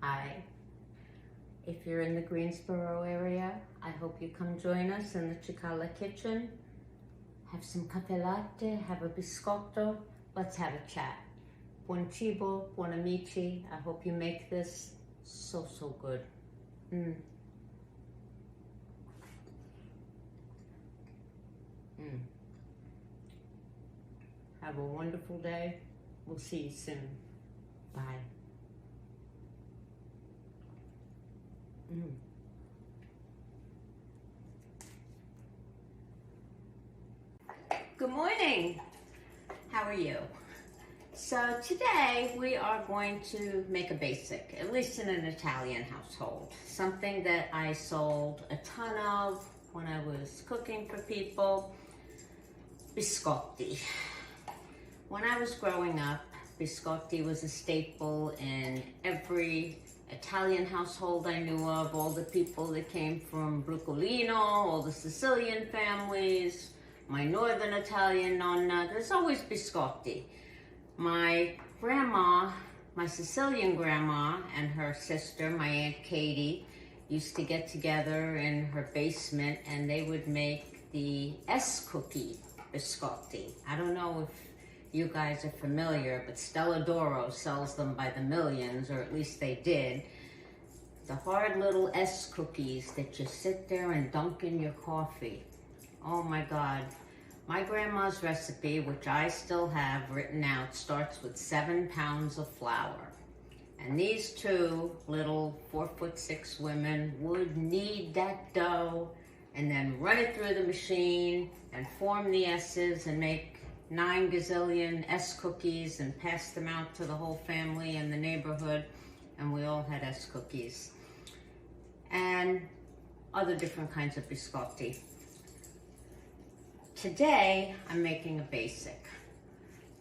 Hi. If you're in the Greensboro area, I hope you come join us in the Cicala kitchen. Have some caffe latte, have a biscotto. Let's have a chat. Buon cibo, buon amici. I hope you make this so good. Have a wonderful day. We'll see you soon. Bye. Good morning. How are you? So today we are going to make a basic, at least in an Italian household, something that I sold a ton of when I was cooking for people, biscotti. When I was growing up, biscotti was a staple in every Italian household I knew of, all the people that came from Brooklino, all the Sicilian families, my northern Italian nonna, there's always biscotti. My grandma, my Sicilian grandma and her sister, my Aunt Katie, used to get together in her basement and they would make the S-cookie biscotti. I don't know if you guys are familiar, but Stella sells them by the millions, or at least they did. The hard little S cookies that you sit there and dunk in your coffee. Oh my God. My grandma's recipe, which I still have written out, starts with 7 pounds of flour. And these two little 4'6" women would knead that dough and then run it through the machine and form the S's and make 9 gazillion S cookies and pass them out to the whole family in the neighborhood, and we all had S cookies. And other different kinds of biscotti. Today, I'm making a basic.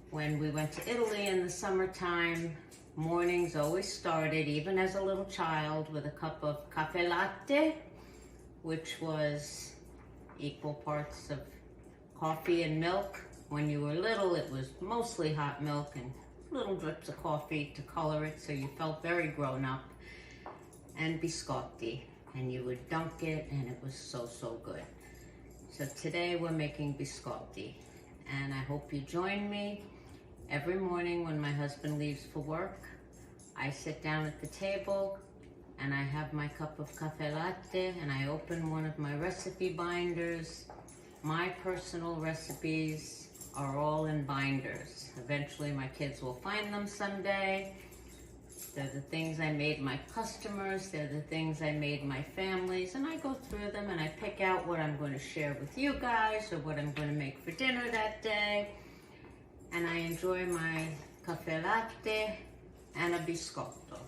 When we went to Italy in the summertime, mornings always started, even as a little child, with a cup of caffe latte, which was equal parts of coffee and milk. When you were little, it was mostly hot milk and little drips of coffee to color it so you felt very grown up. And biscotti, and you would dunk it, and it was so good. So today we're making biscotti, and I hope you join me. Every morning when my husband leaves for work, I sit down at the table and I have my cup of caffè latte and I open one of my recipe binders. My personal recipes are all in binders. Eventually my kids will find them someday. They're the things I made my customers, they're the things I made my families, and I go through them and I pick out what I'm going to share with you guys or what I'm going to make for dinner that day. And I enjoy my caffè latte and a biscotto.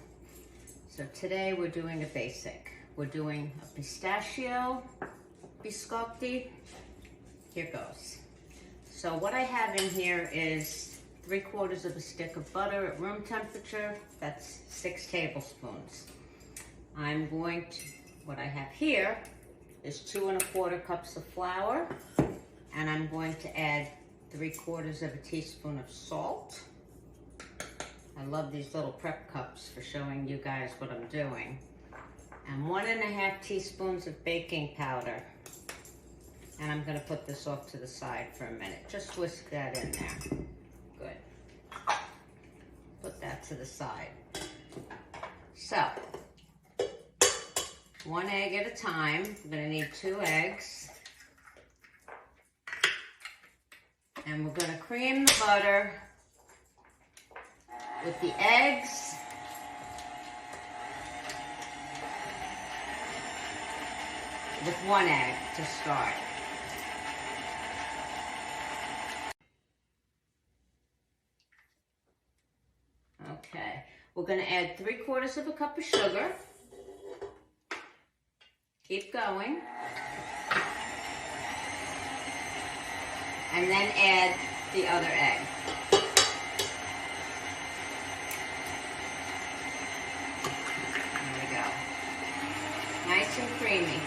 So today we're doing a basic. We're doing a pistachio biscotti. Here goes. So what I have in here is 3/4 of a stick of butter at room temperature. That's 6 tablespoons. I'm going to, what I have here is 2 1/4 cups of flour, and I'm going to add 3/4 of a teaspoon of salt. I love these little prep cups for showing you guys what I'm doing. And 1 1/2 teaspoons of baking powder. And I'm going to put this off to the side for a minute. Just whisk that in there. Good. Put that to the side. So, 1 egg at a time. I'm going to need 2 eggs. And we're going to cream the butter with the eggs. With 1 egg to start. Okay, we're going to add 3/4 of a cup of sugar. Keep going. And then add the other egg. There we go. Nice and creamy.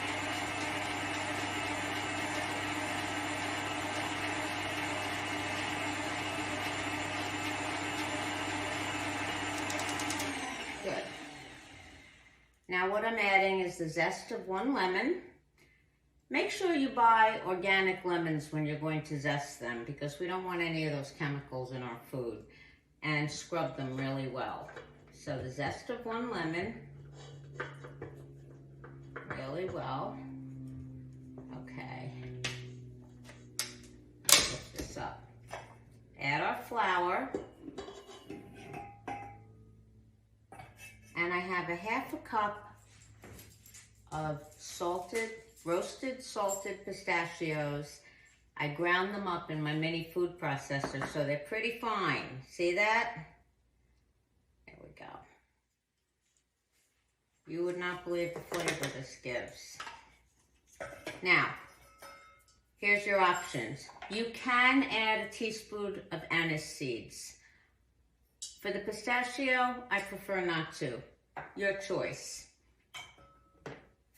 Good. Now what I'm adding is the zest of 1 lemon. Make sure you buy organic lemons when you're going to zest them because we don't want any of those chemicals in our food. And scrub them really well. So the zest of 1 lemon, really well. Okay. Lift this up. Add our flour. And I have a 1/2 cup of roasted salted pistachios. I ground them up in my mini food processor so they're pretty fine. See that? There we go. You would not believe the flavor this gives. Now, here's your options. You can add a teaspoon of anise seeds. For the pistachio, I prefer not to. Your choice.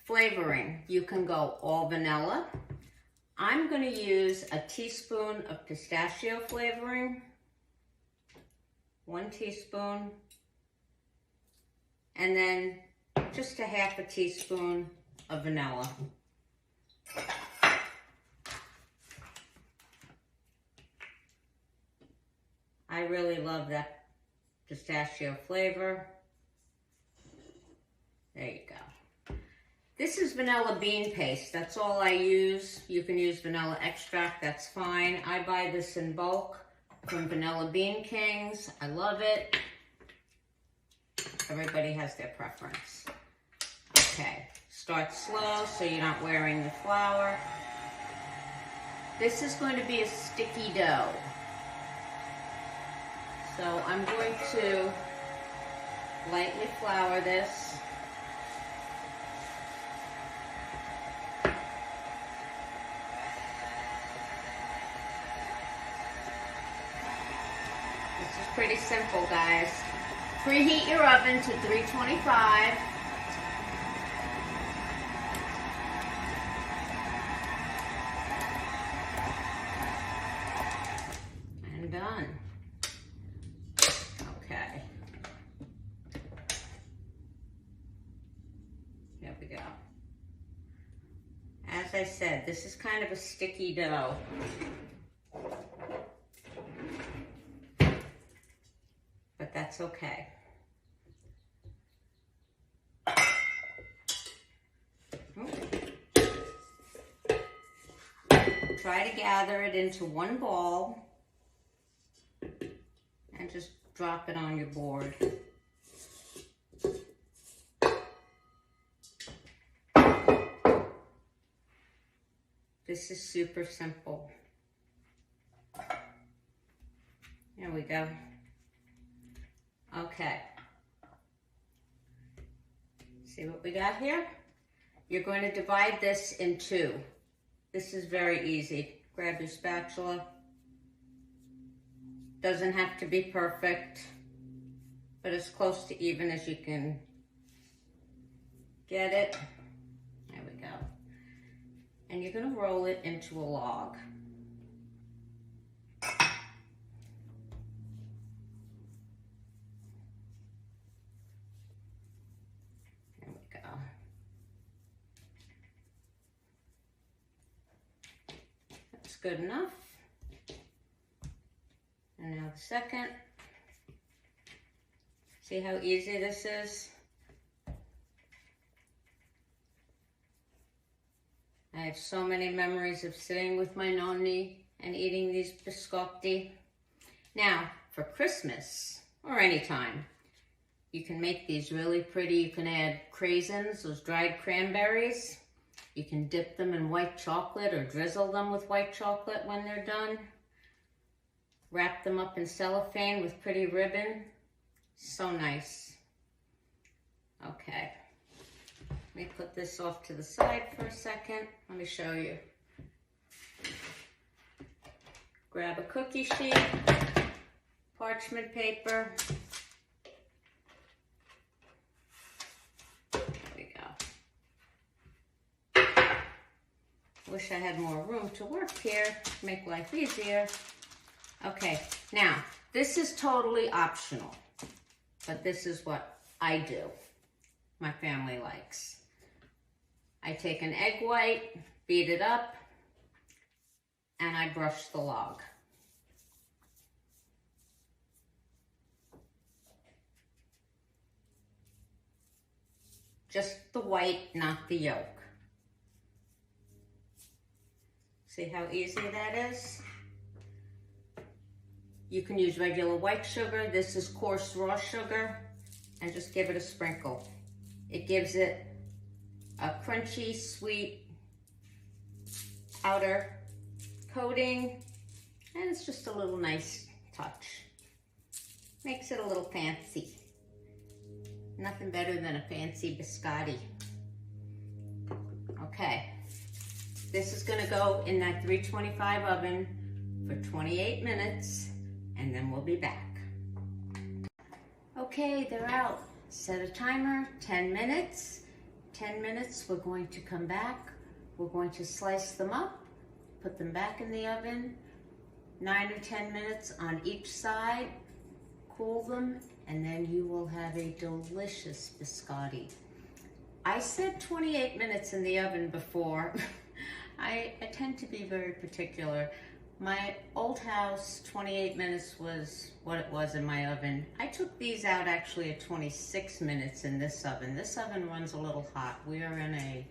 Flavoring, you can go all vanilla. I'm going to use a teaspoon of pistachio flavoring, 1 teaspoon, and then just a 1/2 teaspoon of vanilla. I really love that pistachio flavor. There you go. This is vanilla bean paste. That's all I use. You can use vanilla extract. That's fine. I buy this in bulk from Vanilla Bean Kings. I love it. Everybody has their preference. Okay. Start slow so you're not wearing the flour. This is going to be a sticky dough. So I'm going to lightly flour this. Pretty simple, guys. Preheat your oven to 325. And done. Okay. Here we go. As I said, this is kind of a sticky dough. But that's okay. Try to gather it into 1 ball and just drop it on your board. This is super simple. There we go. Okay. See what we got here? You're going to divide this in 2. This is very easy. Grab your spatula. Doesn't have to be perfect, but as close to even as you can get it. There we go. And you're going to roll it into a log. Good enough. And now the second. See how easy this is? I have so many memories of sitting with my nonni and eating these biscotti. Now, for Christmas or any time, you can make these really pretty. You can add craisins, those dried cranberries. You can dip them in white chocolate or drizzle them with white chocolate when they're done. Wrap them up in cellophane with pretty ribbon. So nice. Okay. Let me put this off to the side for a second. Let me show you. Grab a cookie sheet, parchment paper. Wish I had more room to work here, make life easier. Okay, now, this is totally optional, but this is what I do. my family likes. I take an egg white, beat it up, and I brush the log. Just the white, not the yolk. See how easy that is? You can use regular white sugar. This is coarse raw sugar, and just give it a sprinkle. It gives it a crunchy, sweet outer coating, and it's just a little nice touch. Makes it a little fancy. Nothing better than a fancy biscotti. Okay, this is gonna go in that 325 oven for 28 minutes, and then we'll be back. Okay, they're out. Set a timer, 10 minutes. 10 minutes, we're going to come back. We're going to slice them up, put them back in the oven, 9 or 10 minutes on each side, cool them, and then you will have a delicious biscotti. I said 28 minutes in the oven before. I tend to be very particular. My old house, 28 minutes was what it was in my oven. I took these out actually at 26 minutes in this oven. This oven runs a little hot. We are in a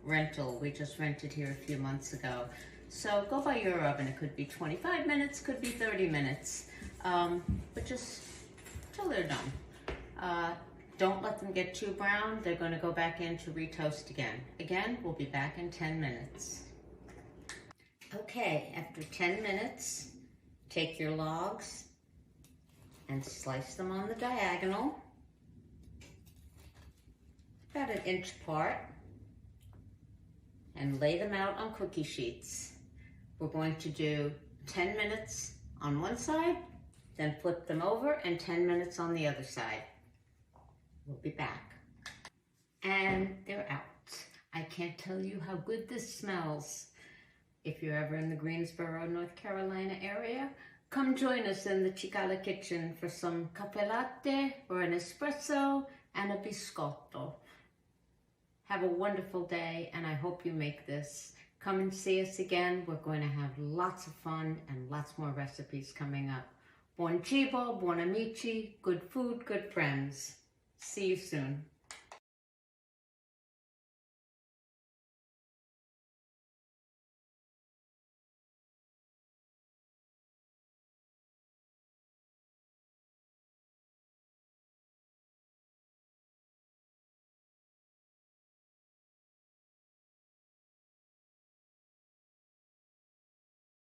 rental. We just rented here a few months ago. So go by your oven. It could be 25 minutes, could be 30 minutes. But just till they're done. Don't let them get too brown. They're going to go back in to retoast again. Again, we'll be back in 10 minutes. Okay, after 10 minutes, take your logs and slice them on the diagonal, about an inch apart, and lay them out on cookie sheets. We're going to do 10 minutes on one side, then flip them over, and 10 minutes on the other side. We'll be back. And they're out. I can't tell you how good this smells. If you're ever in the Greensboro, North Carolina area, come join us in the Cicala kitchen for some caffe latte or an espresso and a biscotto. Have a wonderful day, and I hope you make this. Come and see us again. We're going to have lots of fun and lots more recipes coming up. Buon cibo, buon amici, good food, good friends. See you soon.